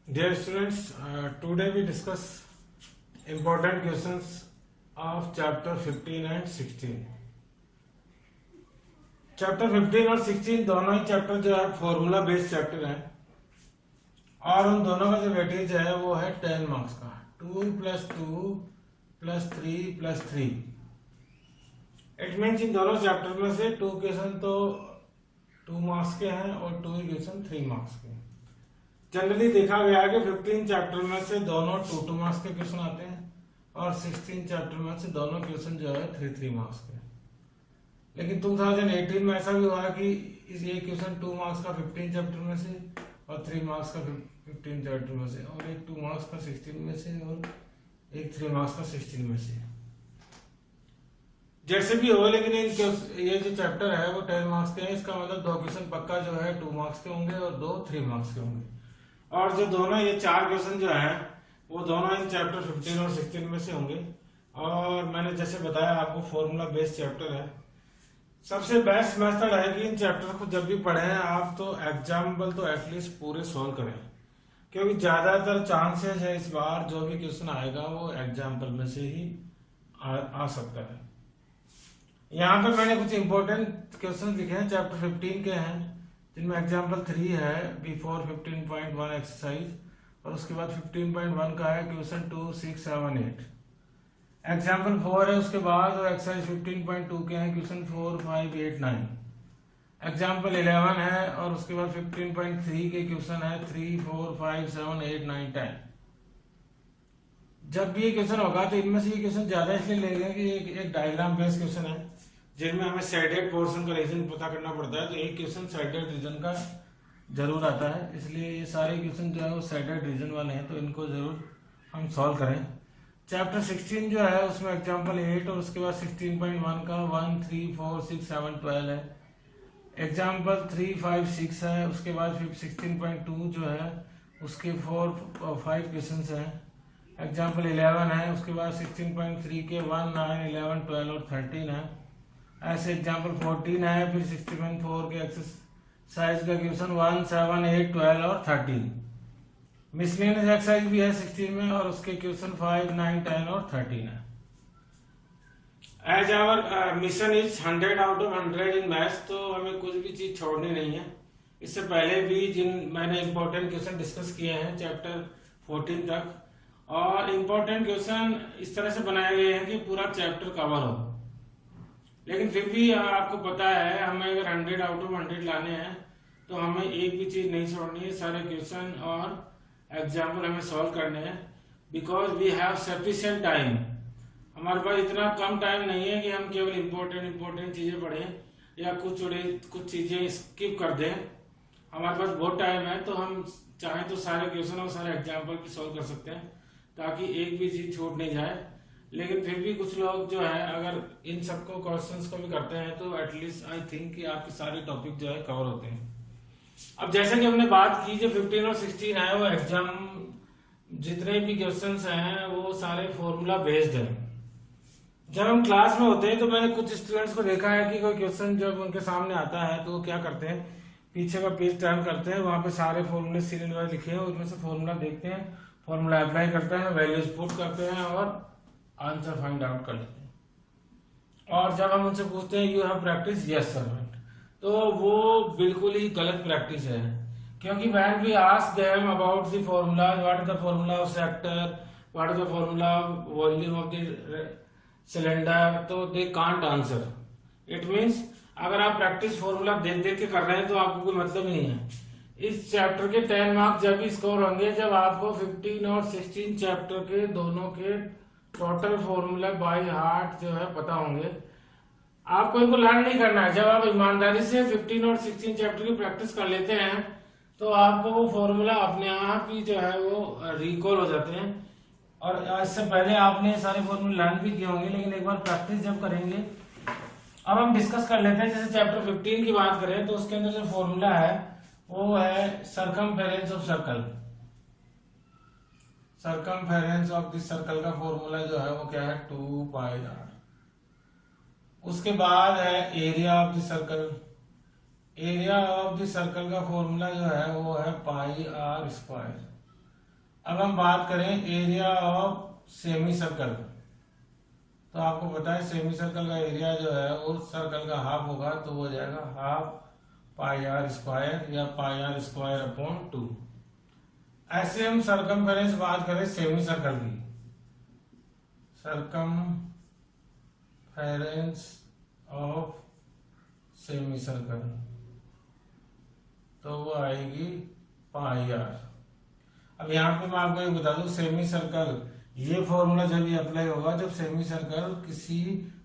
Dear students, today we discuss important questions of chapter 15 and 16. Chapter 15 और 16 दोनों ही chapter जो है फॉर्मूला बेस्ड चैप्टर है और उन दोनों का जो वेटेज है वो है 10 मार्क्स का 2 + 2 + 3 + 3. इट मीन्स इन दोनों चैप्टर में से 2 क्वेश्चन तो 2 मार्क्स के हैं और 2 क्वेश्चन 3 मार्क्स के हैं. जनरली देखा गया है कि 15 चैप्टर में से दोनों 2 मार्क्स के क्वेश्चन आते हैं और 16 चैप्टर में से दोनों क्वेश्चन जो है 3 मार्क्स के. लेकिन 2018 में ऐसा भी हुआ कि इस ये क्वेश्चन 2 मार्क्स का 15 चैप्टर में से और 3 मार्क्स का 15 चैप्टर में से और एक 2 मार्क्स का 16 में से और एक 3 मार्क्स का 16 में से. जैसे भी हो, लेकिन ये जो चैप्टर है वो 10 मार्क्स के हैं. इसका मतलब 2 क्वेश्चन पक्का जो है 2 मार्क्स के होंगे और 2 3 मार्क्स के होंगे. और जो दोनों ये 4 क्वेश्चन जो है वो दोनों इन चैप्टर 15 और 16 में से होंगे. और मैंने जैसे बताया आपको फॉर्मूला बेस्ड चैप्टर है. सबसे बेस्ट मेथड है कि इन चैप्टर को जब भी पढ़ें आप तो एग्जाम्पल तो एटलीस्ट पूरे सॉल्व करें, क्योंकि ज्यादातर चांसेस है इस बार जो भी क्वेश्चन आएगा वो एग्जाम्पल में से ही आ सकता है. यहाँ पे मैंने कुछ इंपॉर्टेंट क्वेश्चन लिखे हैं, चैप्टर 15 के हैं, जिनमें एग्जाम्पल 3 है बिफोर 15.1 एक्सरसाइज और उसके बाद 15.1 का है क्वेश्चन 2, 6, 7, 8. एग्जाम्पल 4 है उसके बाद और एक्सरसाइज 15.2 के हैं क्वेश्चन 4, 5, 8, 9. एग्जाम्पल 11 है और उसके बाद 15.3 के क्वेश्चन है 3, 4, 5, 7, 8, 9, 10. जब भी ये क्वेश्चन होगा तो इनमें से ये क्वेश्चन ज्यादा इसलिए ले लेंगे कि एक डायग्राम बेस्ड क्वेश्चन है जिनमें हमें साइडेड पोर्शन का रीजन पता करना पड़ता है. तो एक क्वेश्चन साइडेड रीजन का जरूर आता है, इसलिए ये सारे क्वेश्चन जो है वो साइडेड रीजन वाले हैं, तो इनको जरूर हम सॉल्व करें. चैप्टर 16 जो है उसमें एग्जाम्पल 8 और उसके बाद 16.1 का 1, 3, 4, 6, 7, 12 है. एग्जाम्पल 3, 5, 6 है. उसके बाद 16.2 जो है उसके 4 और 5 क्वेश्चन हैं. एग्जाम्पल 11 है. उसके बाद 16.3 के 1, 9, 11, 12 और 13 है. ऐसे एग्जाम्पल 14 है. फिर 16.4 के एक्सरसाइज का क्वेश्चन 1, 7, 8, 12 और 13. मिसलेनियस एक्सरसाइज भी है 16 में और उसके क्वेश्चन 5, 9, 10 और 13 है. As our mission is 100 out of 100 in maths, तो हमें कुछ भी चीज छोड़नी नहीं है. इससे पहले भी जिन मैंने इंपॉर्टेंट क्वेश्चन डिस्कस किए हैं चैप्टर 14 तक, और इंपॉर्टेंट क्वेश्चन इस तरह से बनाए गए हैं कि पूरा चैप्टर कवर हो. लेकिन फिर भी आपको पता है हमें अगर 100 आउट ऑफ 100 लाने हैं तो हमें एक भी चीज नहीं छोड़नी है. सारे क्वेश्चन और एग्जाम्पल हमें सॉल्व करने हैं, because we have sufficient time. हमारे पास इतना कम टाइम नहीं है कि हम केवल इंपॉर्टेंट चीजें पढ़ें या कुछ चीजें स्किप कर दें. हमारे पास बहुत टाइम है, तो हम चाहें तो सारे क्वेश्चन और सारे एग्जाम्पल भी सॉल्व कर सकते हैं ताकि एक भी चीज छूट नहीं जाए. लेकिन फिर भी कुछ लोग जो है अगर इन सबको क्वेश्चंस को भी करते हैं तो एटलीस्ट आई थिंक कि आपके सारे टॉपिक जो है कवर होते हैं. अब जैसे कि हमने बात की जो 15 और 16 है वो एग्जाम जितने भी क्वेश्चंस हैं वो सारे फॉर्मूला बेस्ड हैं. जब हम क्लास में होते हैं तो मैंने कुछ स्टूडेंट्स को देखा है कि कोई क्वेश्चन जब उनके सामने आता है तो वो क्या करते हैं, पीछे का पेज टर्न करते हैं, वहां पे सारे फॉर्मूले सीरियल वाइज लिखे हैं, उसमें से फॉर्मूला देखते हैं, फॉर्मूला अप्लाई करते हैं, वैल्यूज पुट करते हैं और आंसर फाइंड आउट कर लेते हैं. और जब हम उनसे पूछते हैं you have practice, yes sir, तो वो बिल्कुल ही गलत प्रैक्टिस है. क्योंकि when we ask them about the formula, what is the formula of sector, what is the formula of volume of the cylinder, तो they can't answer. It means अगर आप प्रैक्टिस फॉर्मूला देख देख के कर रहे हैं तो आपको कोई मतलब नहीं है. इस चैप्टर के 10 मार्क्स जब भी स्कोर होंगे जब आपको 15 और 16 चैप्टर के दोनों के टोटल फॉर्मूला बाय हार्ट जो है पता होंगे. आपको इनको लर्न नहीं करना है. जब आप ईमानदारी से 15 और 16 चैप्टर की प्रैक्टिस कर लेते हैं तो आपको वो फॉर्मूला अपने आप ही जो है वो रिकॉल हो जाते हैं. और इससे पहले आपने सारे फॉर्मूले लर्न भी किए होंगे, लेकिन एक बार प्रैक्टिस जब करेंगे. अब हम डिस्कस कर लेते हैं. जैसे चैप्टर 15 की बात करें तो उसके अंदर जो फॉर्मूला है वो है circumference of circle. Circumference of this circle का फॉर्मूला जो है वो क्या है 2 पाई r. उसके बाद है area of the circle. Area of the circle का फॉर्मूला जो है वो है पाई r स्क्वायर. अब हम बात करें एरिया ऑफ सेमी सर्कल। तो आपको पता है सेमी सर्कल का एरिया जो है वो सर्कल का हाफ होगा, तो वो हो जाएगा हाफ पाई आर स्क्वायर या पाई आर स्क्वायर अपॉन 2। ऐसे हम सरकमफेरेंस बात करें सेमी सर्कल की, सरकमफेरेंस ऑफ सेमी सर्कल, तो वो आएगी पाई आर। अब यहाँ पे मैं आपको ये बता दूं, सेमी सर्कल ये फॉर्मूला जब ये अप्लाई होगा जब सेमी सर्कल किसी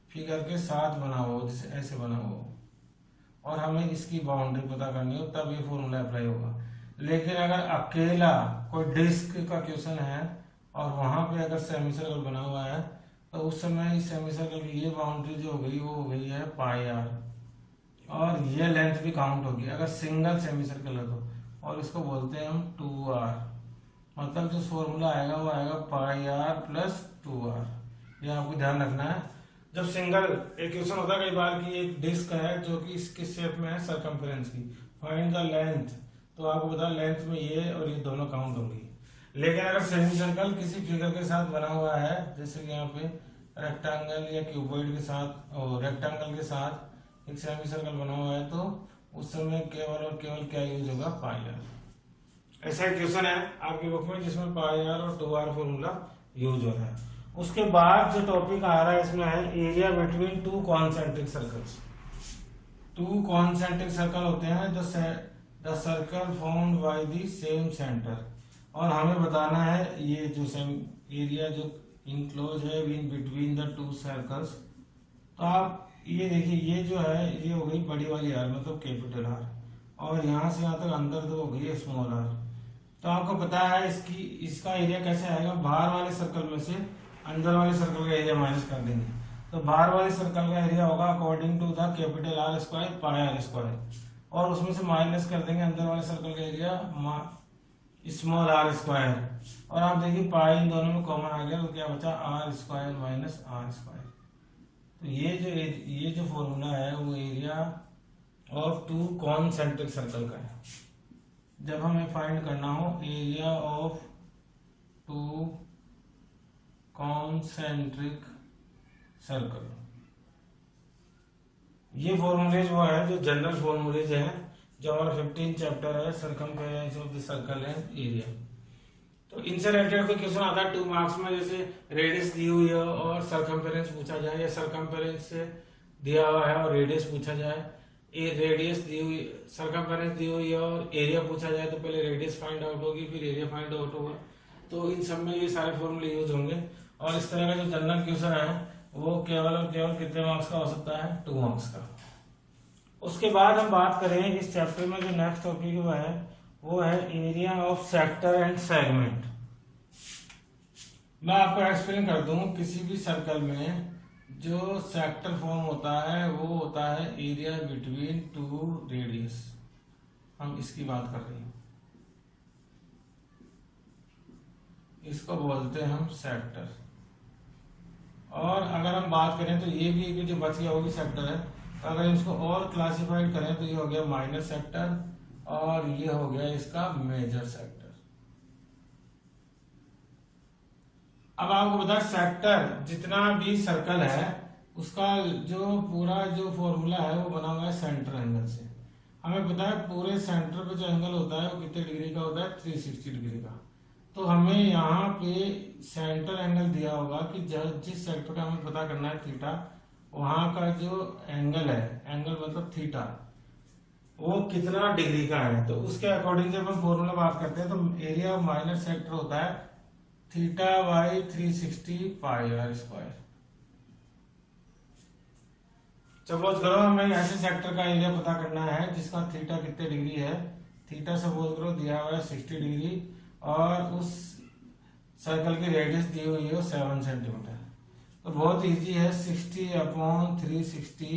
फिगर के साथ बना हो, जैसे ऐसे बना हो, और हमें इसकी बाउंड्री पता करनी हो, तब ये फॉर्मूला अप्लाई होगा। लेकिन अगर अकेला कोई डिस्क का क्वेश्चन है और वहां पे अगर सेमी सर्कल बना हुआ है, तो उस समय इस सेमी सर्कल की ये बाउंड्री जो हो गई वो हो गई है पाई आर, और ये लेंथ भी काउंट होगी अगर सिंगल सेमी सर्कल है तो, और इसको बोलते हैं हम 2r। मतलब जो फॉर्मूला आएगा वो आएगा पाई आर प्लस 2r। ये आपको ध्यान रखना है। जब सिंगल एक क्वेश्चन होता है कई बार कि एक डिस्क है जो कि इसके शेप में है सरकमफेरेंस की, फाइंड द लेंथ, तो आपको पता लेंथ में ये और ये दोनों काउंट होंगी। लेकिन अगर सेमी सर्कल किसी फिगर के साथ बना हुआ है, जैसे कि यहाँ पे रेक्टेंगल या क्यूबॉइड के साथ और रेक्टेंगल के साथ एक सेमी सर्कल बना हुआ है, तो उस समय केवल और केवल क्या यूज होगा, पाई आर। ऐसा एक क्वेश्चन है आपकी बुक में जिसमें पाई आर और 2r फॉर्मूला यूज हो रहा है। उसके बाद जो टॉपिक आ रहा है इसमें है area between two concentric circles. To concentric circle होते हैं the circle formed by the same centre, और हमें बताना है ये जो सेम एरिया जो इनक्लोज है in between the two circles. तो आप ये देखिए, ये जो है ये हो गई बड़ी वाली आर, मतलब कैपिटल आर, और यहाँ से यहाँ तक अंदर तो हो गई स्मॉल आर। तो आपको पता है इसका एरिया कैसे आएगा, बाहर वाले सर्कल में से अंदर वाले सर्कल का एरिया माइनस कर देंगे, तो बाहर वाले सर्कल का एरिया होगा according to the capital R square pi R square, और उसमें से माइनस कर देंगे अंदर वाले सर्कल का एरिया स्मॉल आर स्क्वायर, और आप देखिए पाई इन दोनों में कॉमन आ गया, तो क्या बचा R square minus R square. तो ये जो फॉर्मूला है वो area of two concentric circle का है। जब हमें फाइंड करना हो area of two concentric circle, ये फॉर्मूलेज वो है जो जनरल फॉर्मूलेज है जो हमारा 15 चैप्टर है circumference of the circle and area. तो इनसे रिलेटेड कोई क्वेश्चन आता है 2 मार्क्स में, जैसे रेडियस दी हुई है और सरकमफेरेंस पूछा जाए, या सरकमफेरेंस से दिया हुआ है और रेडियस पूछा जाए, रेडियस दी हुई सरकमफेरेंस दी हुई है और एरिया पूछा जाए, तो पहले रेडियस फाइंड आउट होगी फिर एरिया फाइंड आउट होगा। तो इन सब में ये सारे फॉर्मूले यूज होंगे, और इस तरह का जो जनरल क्वेश्चन है वो केवल और केवल कितने मार्क्स का हो सकता है, 2 मार्क्स का। उसके बाद हम बात करें इस चैप्टर में जो नेक्स्ट टॉपिक वो है area of sector and segment. मैं आपको एक्सप्लेन कर दूं, किसी भी सर्कल में जो सेक्टर फॉर्म होता है वो होता है एरिया बिटवीन टू रेडियस, हम इसकी बात कर रहे हैं, इसको बोलते हैं हम सेक्टर। और अगर हम बात करें तो ये भी जो बच गया वो भी सेक्टर है, अगर इसको और क्लासिफाइड करें तो ये हो गया माइनर सेक्टर और ये हो गया इसका मेजर सेक्टर। अब आपको बता सेक्टर जितना भी सर्कल है उसका जो पूरा जो फॉर्मूला है वो बना हुआ है सेंटर एंगल से। हमें पता है पूरे सेंटर पे जो एंगल होता है वो कितने डिग्री का होता है, 360 डिग्री का। तो हमें यहाँ पे सेंटर एंगल दिया होगा कि जिस सेक्टर का हमें पता करना है थीटा, वहां का जो एंगल है, एंगल मतलब थीटा, वो कितना डिग्री का है। तो उसके अकॉर्डिंग जब हम फॉर्मूला बात करते हैं तो एरिया ऑफ माइनर सेक्टर होता है theta by 360 pi R square. Suppose करो हमें ऐसे सेक्टर का एरिया पता करना है जिसका थीटा कितने डिग्री है, थीटा सपोज करो दिया हुआ है 60 डिग्री और उस सर्कल की रेडियस दी हुई है 7 सेंटीमीटर। तो बहुत इजी है, 60/360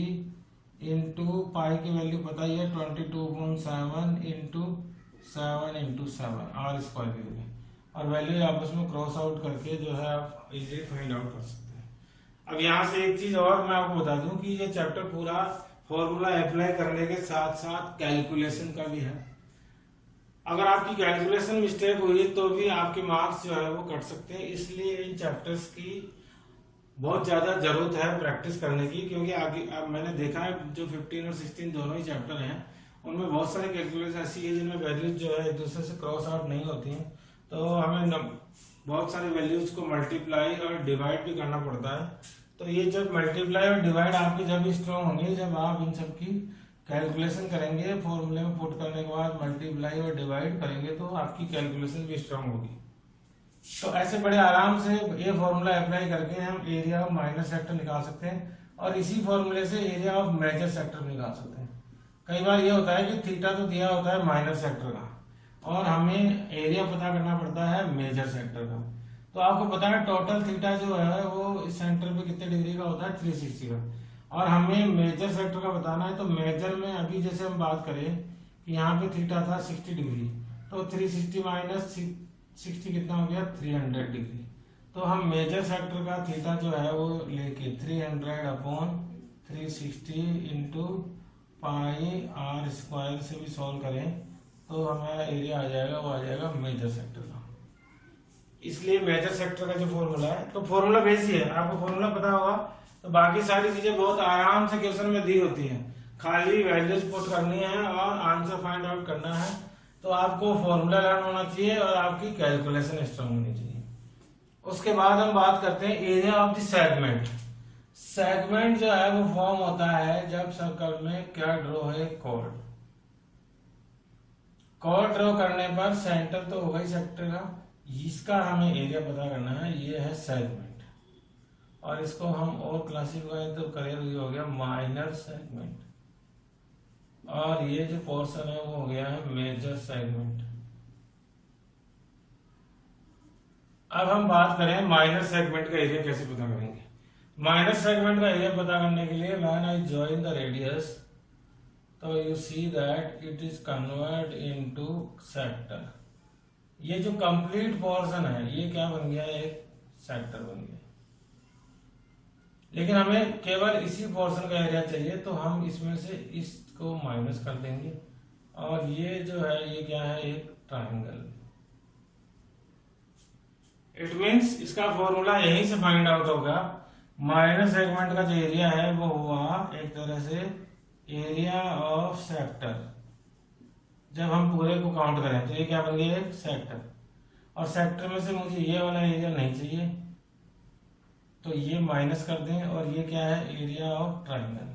इंटू पाई की वैल्यू पता ही है 22.7 इंटू 7 इंटू 7 आर स्क्वायर की वैल्यू, और वैल्यू आपस में क्रॉस आउट करके जो है आप इजीली फाइंड आउट कर सकते हैं। अब यहाँ से एक चीज और मैं आपको बता दूं कि ये चैप्टर पूरा फॉर्मूला अप्लाई करने के साथ साथ कैलकुलेशन का भी है। अगर आपकी कैलकुलेशन मिस्टेक हुई तो भी आपके मार्क्स जो है वो कट सकते हैं। इसलिए इन चैप्टर्स की बहुत ज्यादा जरूरत है प्रैक्टिस करने की, क्योंकि आगे अब मैंने देखा है जो 15 और 16 दोनों ही चैप्टर हैं उनमें बहुत सारी कैलकुलेशन ऐसी है जिनमें वैल्यूज जो है एक दूसरे से क्रॉस आउट नहीं होती हैं, तो हमें बहुत सारे वैल्यूज को मल्टीप्लाई और डिवाइड भी करना पड़ता है। तो ये जब मल्टीप्लाई और डिवाइड आपकी जब स्ट्रॉन्ग होंगे जब आप इन सब की कैलकुलेशन करेंगे, फॉर्मूले में पुट करने के बाद मल्टीप्लाई और डिवाइड करेंगे तो आपकी कैलकुलेशन भी स्ट्रांग होगी। तो ऐसे बड़े आराम से ये फॉर्मूला अप्लाई करके हम एरिया ऑफ माइनर सेक्टर निकाल सकते हैं और इसी फॉर्मूले से एरिया ऑफ मेजर सेक्टर निकाल सकते हैं। कई बार ये होता है कि थीटा तो दिया होता है माइनर सेक्टर का और हमें एरिया पता करना पड़ता है मेजर सेक्टर का। तो आपको पता है टोटल थीटा जो है वो इस सेंटर पे कितने डिग्री का होता है, 360 का, और हमें मेजर सेक्टर का बताना है। तो मेजर में अभी जैसे हम बात करें कि यहाँ पे थीटा था 60 डिग्री, तो 360 माइनस 60 कितना हो गया, 300 डिग्री। तो हम मेजर सेक्टर का थीटा जो है वो लेके 300 upon 360 into pi R square से भी सॉल्व करें तो हमारा एरिया आ जाएगा, वो आ जाएगा मेजर सेक्टर का। इसलिए मेजर सेक्टर का जो फॉर्मूला है, तो फॉर्मूला बेस ही है, आपको फॉर्मूला पता होगा तो बाकी सारी चीजें बहुत आराम से क्वेश्चन में दी होती हैं, खाली वैल्यूज पुट करनी है और आंसर फाइंड आउट करना है। तो आपको फॉर्मूला लर्न होना चाहिए और आपकी कैलकुलेशन स्ट्रांग होनी चाहिए। उसके बाद हम बात करते हैं area of the segment. Segment जो है वो फॉर्म होता है जब सर्कल में क्या ड्रॉ है, कॉर्ड। कॉर्ड ड्रॉ करने पर सेंटर तो होगा ही सेक्टर का, इसका हमें एरिया पता करना है, ये है सेगमेंट। और इसको हम और क्लासिफाई तो करें तो ये हो गया माइनर सेगमेंट, और ये जो पोर्शन है वो हो गया है मेजर सेगमेंट। अब हम बात करें माइनर सेगमेंट का एरिया कैसे पता करेंगे। माइनर सेगमेंट का एरिया पता करने के लिए when I join the radius, तो you see that it is convert into sector. ये जो कंप्लीट पोर्शन है ये क्या बन गया, एक सेक्टर बन गया। लेकिन हमें केवल इसी पोर्शन का एरिया चाहिए, तो हम इसमें से इसको माइनस कर देंगे और ये जो है ये क्या है, एक ट्राइंगल। इट मींस इसका फॉर्मूला यहीं से फाइंड आउट होगा। माइनर सेगमेंट का जो एरिया है वो हुआ एक तरह से एरिया ऑफ सेक्टर। जब हम पूरे को काउंट करें तो ये क्या बन गया, एक सेक्टर, और सेक्टर में से मुझे ये वाला एरिया नहीं चाहिए तो ये माइनस कर दें, और ये क्या है, area of triangle.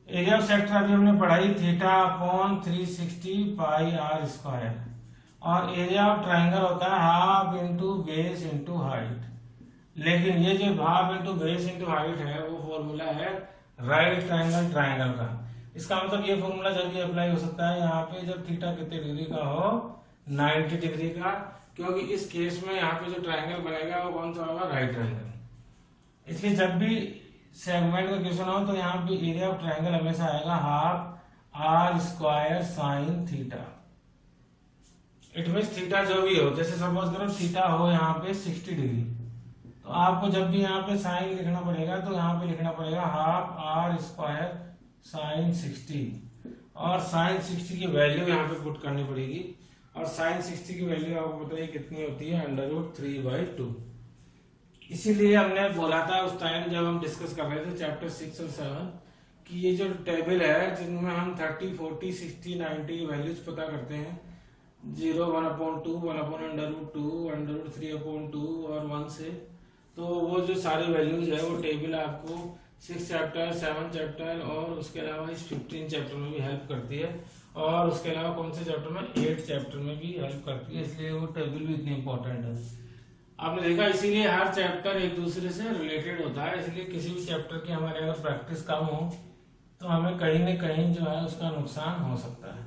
Area of sector अभी हमने पढ़ाई theta upon 360 pi R square, और एरिया ऑफ ट्राइंगल होता है half into base into height. लेकिन ये जो half into base into height है वो फॉर्मूला है राइट ट्राइंगल ट्राइंगल का। इसका मतलब ये फॉर्मूला जब भी अप्लाई हो सकता है यहाँ पे जब थीटा कितने डिग्री का हो, 90 डिग्री का, क्योंकि इस केस में यहाँ पे जो ट्राइंगल बनेगा वो कौन सा होगा, राइट ट्राइंगल। इसलिए जब भी सेगमेंट का क्वेश्चन हो तो यहाँ पे एरिया ऑफ ट्राइंगल हमेशा आएगा half R square sine theta. It means theta जो भी हो, जैसे सपोज करो थीटा हो यहाँ पे 60 डिग्री, तो आपको जब भी यहाँ पे साइन लिखना पड़ेगा तो यहाँ पे लिखना पड़ेगा हाफ आर स्क्वायर साइन 60, और साइन 60 की वैल्यू यहाँ पे पुट करनी पड़ेगी, और साइन 60 की वैल्यू आपको बताइए कितनी होती है, √3/2। इसीलिए हमने बोला था उस टाइम जब हम डिस्कस कर रहे थे चैप्टर 6 और 7 कि ये जो टेबल है जिनमें हम 30, 40, 60, 90 की वैल्यूज पता करते हैं, 0, 1/2, 1/√2, √3/2 और 1 से, तो वो जो सारी वैल्यूज है वो टेबल आपको 6 चैप्टर, 7 चैप्टर और उसके अलावा इस 15 चैप्टर में भी हेल्प करती है, और उसके अलावा कौन से चैप्टर में, 8 चैप्टर में भी हेल्प करती है। इसलिए वो टेबल भी इतनी इंपॉर्टेंट है। आपने देखा इसीलिए हर चैप्टर एक दूसरे से रिलेटेड होता है, इसलिए किसी भी चैप्टर की हमारे अगर प्रैक्टिस कम हो तो हमें कहीं न कहीं जो है उसका नुकसान हो सकता है।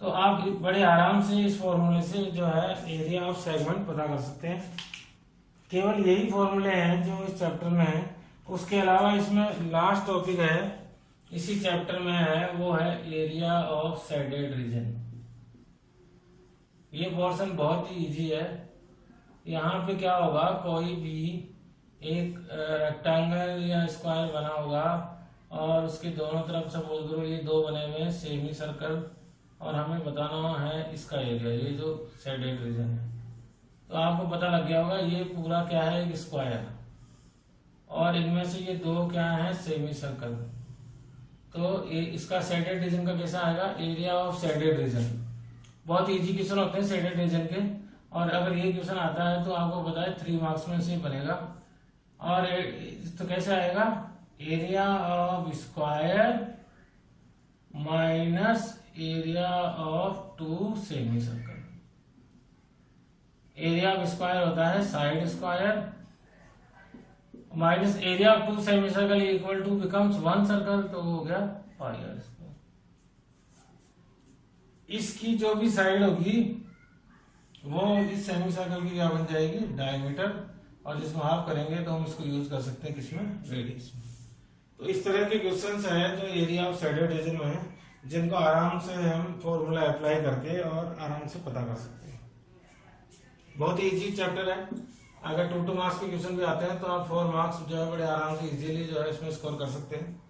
तो आप बड़े आराम से इस फॉर्मूले से जो है एरिया ऑफ सेगमेंट पता कर सकते हैं। केवल यही फॉर्मूले हैं जो इस चैप्टर में है, उसके अलावा इसमें लास्ट टॉपिक है इसी चैप्टर में है, वो है एरिया ऑफ शेडेड रीजन। ये पोर्शन बहुत ही इजी है। यहाँ पे क्या होगा, कोई भी एक रेक्टेंगल या स्क्वायर बना होगा और उसके दोनों तरफ सपोज करो ये दो बने हुए सेमी सर्कल, और हमें बताना है इसका एरिया, ये जो शेडेड रीजन है। तो आपको पता लग गया होगा ये पूरा क्या है, एक स्क्वायर, और इनमें से ये दो क्या है, सेमी सर्कल। तो इसका शेडेड रीजन का कैसा आएगा, एरिया ऑफ शेडेड रीजन। बहुत इजी क्वेश्चन होते हैं शेडेड रीजन के, और अगर ये क्वेश्चन आता है तो आपको पता है 3 मार्क्स में से बनेगा। और तो कैसे आएगा, area of square minus area of 2 semi circle. Area of square होता है side square minus area of 2 semi circle equal to becomes 1 circle, तो हो गया पाई आर स्क्वायर। इसकी जो भी साइड होगी वो इस सेमी सर्कल की क्या बन जाएगी, डायमीटर, और जिसको हाफ करेंगे तो हम इसको यूज कर सकते हैं किसमें, रेडियस में। तो इस तरह के क्वेश्चंस हैं जो एरिया ऑफ शेडेड रीजन में है, जिनको आराम से हम फॉर्मूला अप्लाई करके और आराम से पता कर सकते हैं। बहुत ही इजी चैप्टर है। अगर 2 मार्क्स के क्वेश्चन भी आते हैं तो आप 4 मार्क्स जो है बड़े आराम से इजीली जो है इसमें स्कोर कर सकते हैं।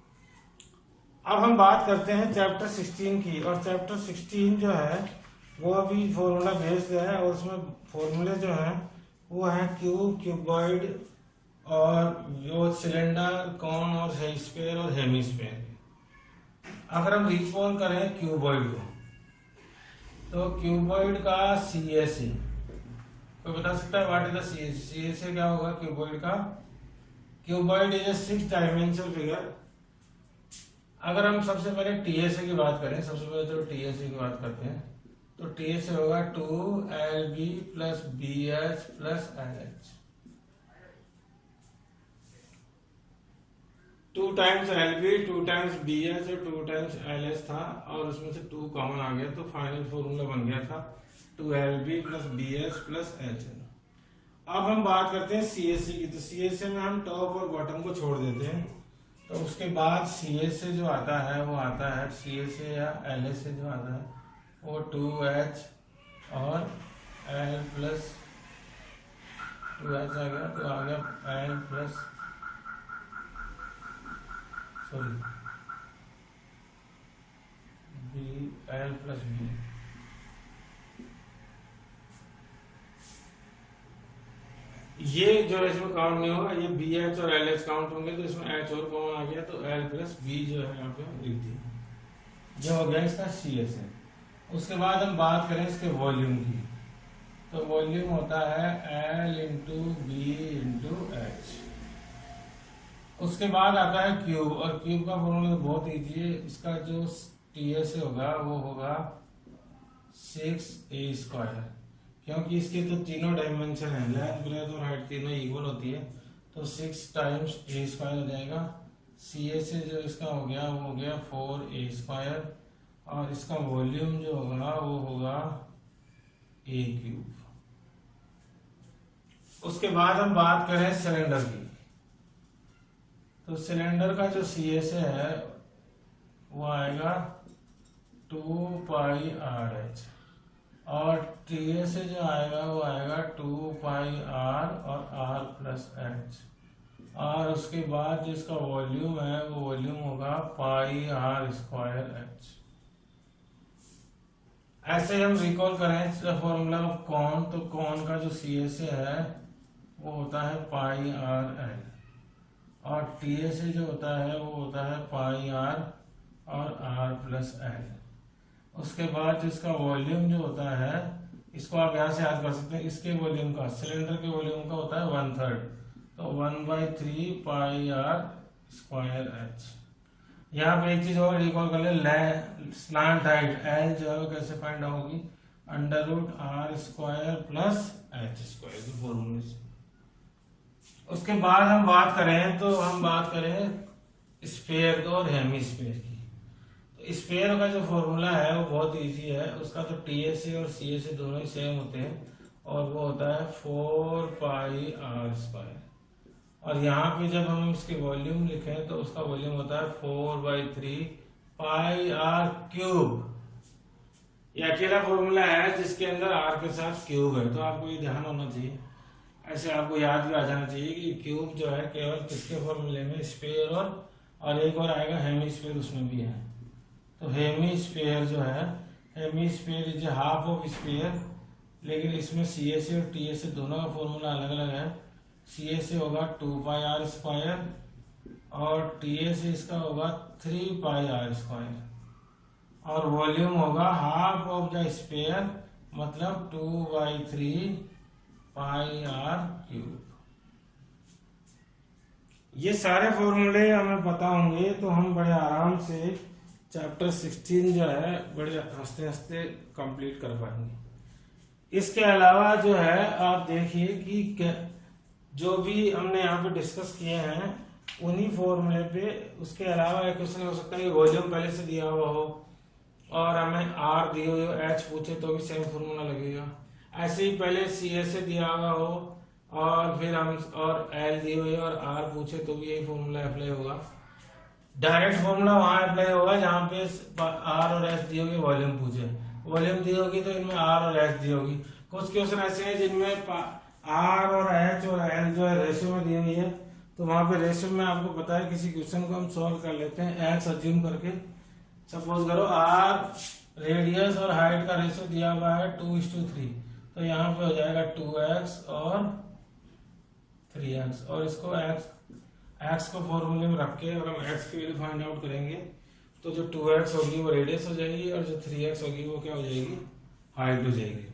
अब हम बात करते हैं चैप्टर 16 की, और चैप्टर 16 जो है वो अभी फॉर्मूला बेस्ड है, और उसमें फॉर्मूले जो हैं वो है क्यूब, क्यूबॉइड, और वो सिलेंडर, कॉन और स्फीयर और हेमीस्फीयर। अगर हम रिकॉल करें क्यूबॉइड को, तो क्यूबॉइड का CSA कोई बता सकता है, व्हाट इज द CSA क्या होगा क्यूबॉइड का। Cuboid is a 6 dimensional figure. अगर हम सबसे पहले TSA की बात करें, सबसे पहले तो TSA की बात करते हैं, तो TSA होगा 2LB plus BH plus LH। 2 times LB, 2 times BH और 2 टाइम्स LH था, और उसमें से 2 कॉमन आ गया, तो फाइनल फॉर्मूला बन गया था 2LB plus BH plus H। अब हम बात करते हैं CSA की, तो CSA में हम टॉप और बॉटम को छोड़ देते हैं, तो उसके बाद CSA जो आता है वो आता है CSA या LSA जो आता है वो 2H और L प्लस 2H आ गया, तो आ गया L plus B, L plus B। ये जो इसमें काउंट नहीं होगा, ये BH और LH काउंट होंगे, तो इसमें H और कॉमन आ गया, तो L प्लस B जो है यहाँ पे लिख दिया, जो हो गया इसका CSA। उसके बाद हम बात करें इसके वॉल्यूम की, तो वॉल्यूम होता है L into B into H। उसके बाद आता है क्यूब, और क्यूब का फॉर्मूला तो बहुत इजी है, इसका जो TSA होगा वो होगा 6A स्क्वायर, क्योंकि इसके तो तीनों डायमेंशन है, लेंथ, ब्रेथ और हाइट तीनों इक्वल होती है, तो 6 टाइम्स A स्क्वायर हो जाएगा। CSA जो इसका हो गया वो हो गया 4A स्क्वायर, और इसका वॉल्यूम जो होगा वो होगा A क्यूब। उसके बाद हम बात करें सिलेंडर की, तो सिलेंडर का जो CSA है वो आएगा 2 पाई RH, और TSA जो आएगा वो आएगा 2 पाई R और R प्लस H, और उसके बाद जिसका वॉल्यूम है वो वॉल्यूम होगा पाई R स्क्वायर H। ऐसे हम रिकॉल करें फॉर्मूला ऑफ कॉन, तो कॉन का जो CSA है वो होता है पाई R L, और TSA जो होता है वो होता है पाई R और R प्लस L। उसके बाद जिसका वॉल्यूम जो होता है, इसको आप यहाँ से याद कर सकते हैं, इसके वॉल्यूम का, सिलेंडर के वॉल्यूम का होता है 1/3, तो 1/3 पाई R स्क्वायर H। यहाँ पे एक चीज और रिकॉल कर ले, स्लैंट हाइट L जो है कैसे फाइंड होगी, √R square plus H square के फॉर्मूले से। उसके बाद हम बात करें तो हम बात करें स्फीयर और हेमीस्फीयर की। तो स्फीयर का जो फॉर्मूला है वो बहुत इजी है, उसका तो TSA और CSA दोनों ही सेम होते हैं, और वो होता है 4 पाई R स्क्वायर। और यहाँ पे जब हम इसके वॉल्यूम लिखें तो उसका वॉल्यूम होता है 4/3 पाई R क्यूब। ये अकेला फॉर्मूला है जिसके अंदर R के साथ क्यूब है, तो आपको ये ध्यान होना चाहिए, ऐसे आपको याद भी आ जाना चाहिए कि क्यूब जो है केवल किसके फॉर्मूले में, स्फीयर और एक और आएगा हेमीस्फीयर, उसमें भी है। तो हेमीस्फीयर जो है, hemisphere is half of sphere, लेकिन इसमें सी ए से और टी ए से दोनों का फॉर्मूला अलग अलग है। सी ए से होगा 2πr² और टी ए से इसका होगा 3πr², और वॉल्यूम होगा हाफ ऑफ द स्फीयर, मतलब 2/3πr³। ये सारे फॉर्मूले हमें पता होंगे तो हम बड़े आराम से चैप्टर 16 जो है बड़े हंसते हंसते कंप्लीट कर पाएंगे। इसके अलावा जो है आप देखिए कि जो भी हमने यहाँ पे डिस्कस किए हैं उन्हीं फॉर्मूले पे, उसके अलावा एक क्वेश्चन हो सकता है कि वॉल्यूम पहले से दिया हुआ हो और हमें आर दिए हुए एच पूछे तो भी सेम फॉर्मूला लगेगा। ऐसे ही पहले सी ए से दिया हुआ हो और फिर हम और एल दिए हुए और आर पूछे तो भी यही फॉर्मूला अप्लाई होगा। डायरेक्ट फॉर्मूला वहां अप्लाई होगा जहाँ पे आर और एच दी होगी, वॉल्यूम पूछे, वॉल्यूम दी होगी तो इनमें आर और एच दी होगी। कुछ क्वेश्चन ऐसे हैं जिनमें आर और एच और एल जो है रेशियो में दी हुई है, तो वहां पे रेशियो में आपको पता है किसी क्वेश्चन को हम सॉल्व कर लेते हैं एक्स अज्यूम करके। सपोज करो आर रेडियस और हाइट का रेशियो दिया हुआ है 2:3, तो यहाँ पे हो जाएगा 2x और 3x, और इसको x को फॉर्मूले में रख के अगर हम x की वैल्यू फाइंड आउट करेंगे तो जो 2x होगी वो रेडियस हो जाएगी और जो 3x होगी वो क्या हो जाएगी, हाइट हो जाएगी।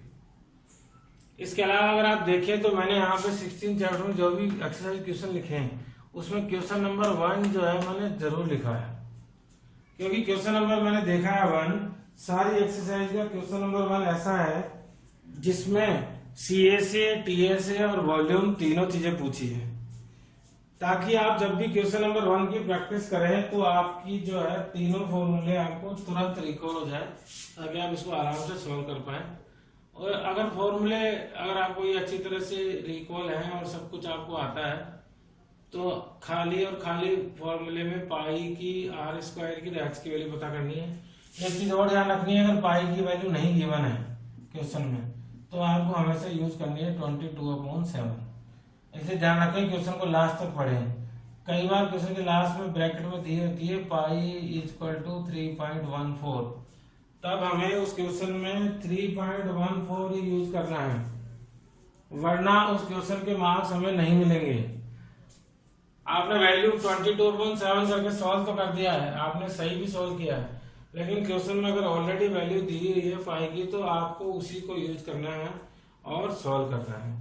इसके अलावा अगर आप देखें तो मैंने यहाँ पे 16 चैप्टर में जो भी एक्सरसाइज क्वेश्चन लिखे हैं उसमें क्वेश्चन नंबर 1 जो है मैंने जरूर लिखा है, क्योंकि क्वेश्चन नंबर मैंने देखा है 1, सारी एक्सरसाइज का क्वेश्चन नंबर 1 ऐसा है जिसमें सी ए से, टी ए से और वॉल्यूम तीनों चीजें पूछी है, ताकि आप जब भी क्वेश्चन नंबर 1 की प्रैक्टिस करें तो आपकी जो है तीनों फॉर्मूले आपको तुरंत रिकॉल हो जाए, ताकि आप इसको आराम से सॉल्व कर पाए। और अगर फॉर्मूले अगर आपको ये अच्छी तरह से रिकॉल है और सब कुछ आपको आता है तो खाली और खाली फॉर्मूले में पाई की, r² की, एच की वैल्यू पता करनी है। एक चीज और ध्यान रखनी है, अगर पाई की वैल्यू नहीं गिवन है क्वेश्चन में तो आपको हमेशा यूज करनी है 22/7। इसे ध्यान रखें, क्वेश्चन को लास्ट तक पढ़ें। कई बार क्वेश्चन के लास्ट में ब्रैकेट में दी होती है पाई = 3.14, तब हमें उस क्वेश्चन में 3.14 ही यूज करना है, वरना उस क्वेश्चन के मार्क्स हमें नहीं मिलेंगे। आपने वैल्यू 22/7 करके सॉल्व तो कर दिया है, आपने सही भी सॉल्व किया है, लेकिन क्वेश्चन में अगर ऑलरेडी वैल्यू दी हुई है पाई की तो आपको उसी को यूज करना है और सॉल्व करना है।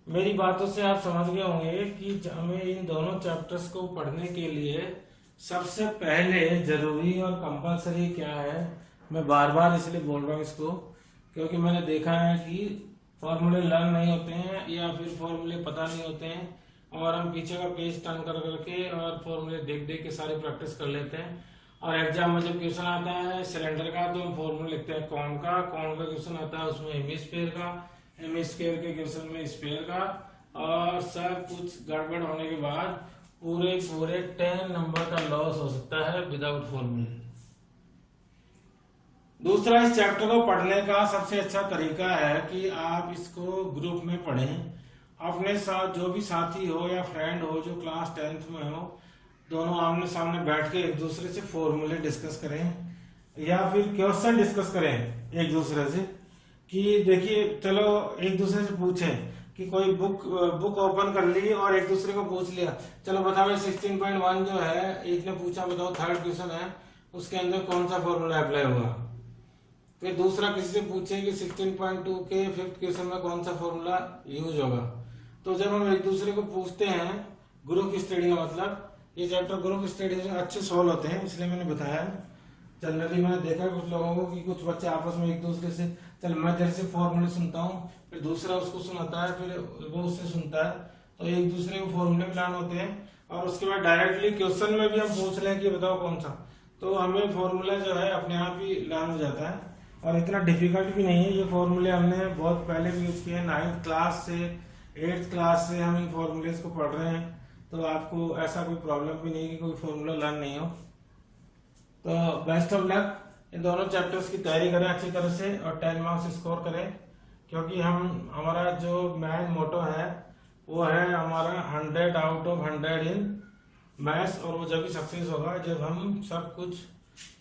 मेरी बातों से आप समझ गए होंगे कि हमें इन दोनों चैप्टर्स को पढ़ने के लिए सबसे पहले जरूरी और कंपलसरी क्या है, मैं बार बार इसलिए बोल रहा हूँ इसको, क्योंकि मैंने देखा है कि फॉर्मूले लर्न नहीं होते हैं या फिर फॉर्मूले पता नहीं होते हैं और हम पीछे का पेज टर्न कर करके और फॉर्मूले देख देख के सारी प्रैक्टिस कर लेते हैं। और एग्जाम में जब क्वेश्चन आता है सिलेंडर का तो हम फॉर्मूला लिखते हैं कौन का क्वेश्चन आता है उसमें हेमिस्फीयर का, हेमिस्फीयर के क्वेश्चन में स्फीयर का, और सब कुछ गड़बड़ होने के बाद पूरे 10 नंबर का लॉस हो सकता है विदाउट फॉर्मूले। दूसरा, इस चैप्टर को पढ़ने का सबसे अच्छा तरीका है कि आप इसको ग्रुप में पढ़ें, अपने साथ जो भी साथी हो या फ्रेंड हो जो क्लास 10th में हो, दोनों आमने सामने बैठ के एक दूसरे से फॉर्मूले डिस्कस करें या फिर क्वेश्चन डिस्कस करें एक दूसरे से। कि देखिए चलो एक दूसरे से पूछें कि कोई बुक ओपन कर ली और एक दूसरे को पूछ लिया, चलो बताओ 16.1 जो है एक ने पूछा, बताओ थर्ड क्वेश्चन है उसके अंदर कौन सा फॉर्मूला अप्लाई होगा। फिर दूसरा किसी से पूछे कि 16.2 के 5th क्वेश्चन में कौन सा फॉर्मूला यूज होगा। तो जब हम एक दूसरे को पूछते हैं, ग्रुप स्टडी का मतलब ये चैप्टर ग्रुप स्टडी से अच्छे सॉल्व होते हैं, इसलिए मैंने बताया। जनरली मैंने देखा कुछ लोगों को कि कुछ बच्चे आपस में एक दूसरे से, चल मैं तेरे से फॉर्मूले सुनता हूँ, फिर दूसरा उसको सुनाता है, फिर वो उससे सुनता है, तो एक दूसरे को फॉर्मूले प्लान होते हैं और उसके बाद डायरेक्टली क्वेश्चन में भी हम पूछ लें कि बताओ कौन सा, तो हमें फॉर्मूला जो है अपने आप ही लर्न हो जाता है और इतना डिफिकल्ट भी नहीं है। ये फॉर्मूले हमने बहुत पहले भी यूज किए हैं, 9th क्लास से 8th क्लास से हम इन फॉर्मूलेस को पढ़ रहे हैं, तो आपको ऐसा कोई प्रॉब्लम भी नहीं कि कोई फॉर्मूला लर्न नहीं हो। तो बेस्ट ऑफ लक, इन दोनों चैप्टर्स की तैयारी करें अच्छी तरह से और 10 मार्क्स स्कोर करें, क्योंकि हमारा जो मेन मोटो है वो है हमारा 100 आउट ऑफ 100 इन मैथ्स, और वो जब भी सक्सेस होगा जब हम सब कुछ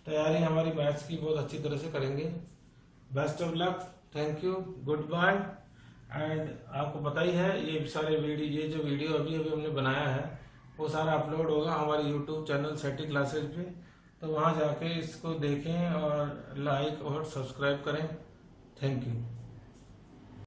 तैयारी हमारी मैथ्स की बहुत अच्छी तरह से करेंगे। Best of luck, thank you, goodbye. And आपको पता ही है ये सारे वीडियो, ये जो वीडियो अभी अभी हमने बनाया है वो सारा अपलोड होगा हमारे यूट्यूब चैनल सेटी क्लासेज पे, तो वहाँ जाके इसको देखें और लाइक और सब्सक्राइब करें। Thank you.